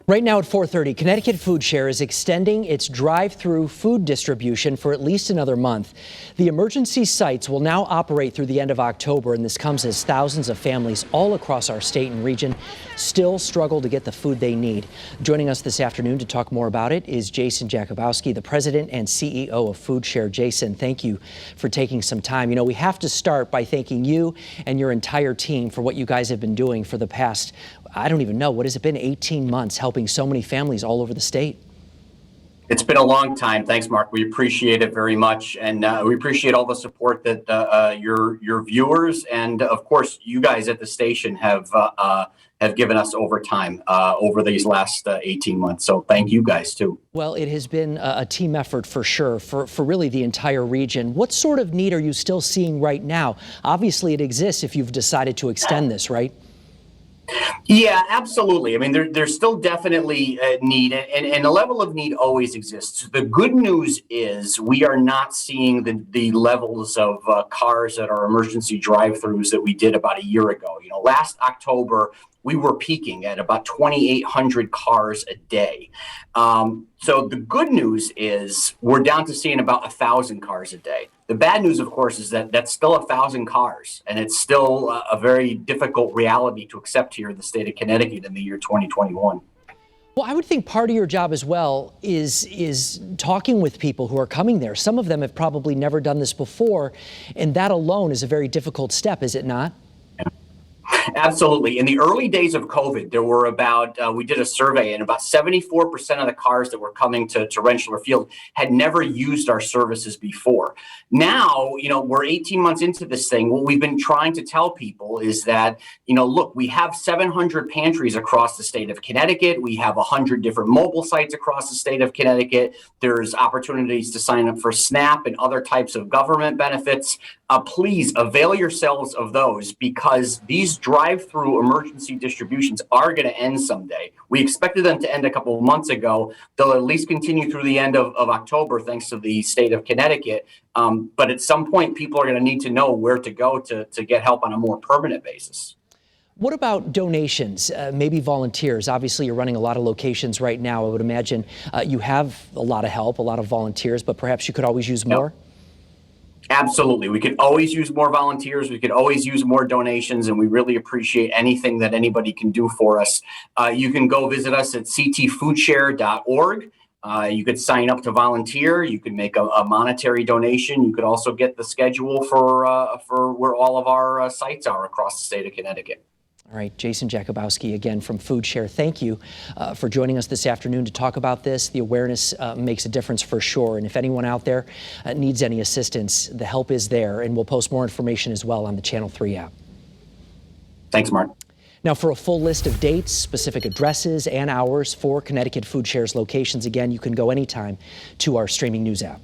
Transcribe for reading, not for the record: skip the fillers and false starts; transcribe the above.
Right now at 4:30, Connecticut Foodshare is extending its drive-thru food distribution for at least another month. The emergency sites will now operate through the end of October, and this comes as thousands of families all across our state and region still struggle to get the food they need. Joining us this afternoon to talk more about it is Jason Jakubowski, the president and CEO of Foodshare. Jason, thank you for taking some time. You know, we have to start by thanking you and your entire team for what you guys have been doing for the past, I don't even know, what has it been, 18 months, helping so many families all over the state? It's been a long time. Thanks, Mark. We appreciate it very much. And we appreciate all the support that your viewers and, of course, you guys at the station have given us over time, over these last 18 months. So thank you guys, too. Well, it has been a team effort for sure, for really the entire region. What sort of need are you still seeing right now? Obviously, it exists if you've decided to extend this, right? Yeah, absolutely. I mean, there's still definitely a need, and the level of need always exists. The good news is we are not seeing the levels of cars at our emergency drive-thrus that we did about a year ago. You know, last October, we were peaking at about 2,800 cars a day. So the good news is we're down to seeing about 1,000 cars a day. The bad news, of course, is that that's still 1,000 cars, and it's still a very difficult reality to accept here in the state of Connecticut in the year 2021. Well, I would think part of your job as well is talking with people who are coming there. Some of them have probably never done this before, and that alone is a very difficult step, is it not? Absolutely. In the early days of COVID, there were we did a survey, and about 74% of the cars that were coming to Rensselaer Field had never used our services before. Now, you know, we're 18 months into this thing. What we've been trying to tell people is that, you know, look, we have 700 pantries across the state of Connecticut. We have 100 different mobile sites across the state of Connecticut. There's opportunities to sign up for SNAP and other types of government benefits. Please avail yourselves of those, because these drive-through emergency distributions are going to end someday. We expected them to end a couple of months ago. They'll at least continue through the end of October, thanks to the state of Connecticut. But at some point, people are going to need to know where to go to get help on a more permanent basis. What about donations, maybe volunteers? Obviously, you're running a lot of locations right now. I would imagine you have a lot of help, a lot of volunteers, but perhaps you could always use more? Yep. Absolutely. We could always use more volunteers. We could always use more donations, and we really appreciate anything that anybody can do for us. You can go visit us at ctfoodshare.org. You could sign up to volunteer. You could make a monetary donation. You could also get the schedule for where all of our sites are across the state of Connecticut. All right, Jason Jakubowski again from Foodshare. Thank you for joining us this afternoon to talk about this. The awareness makes a difference for sure. And if anyone out there needs any assistance, the help is there. And we'll post more information as well on the Channel 3 app. Thanks, Mark. Now, for a full list of dates, specific addresses, and hours for Connecticut Foodshare's locations, again, you can go anytime to our streaming news app.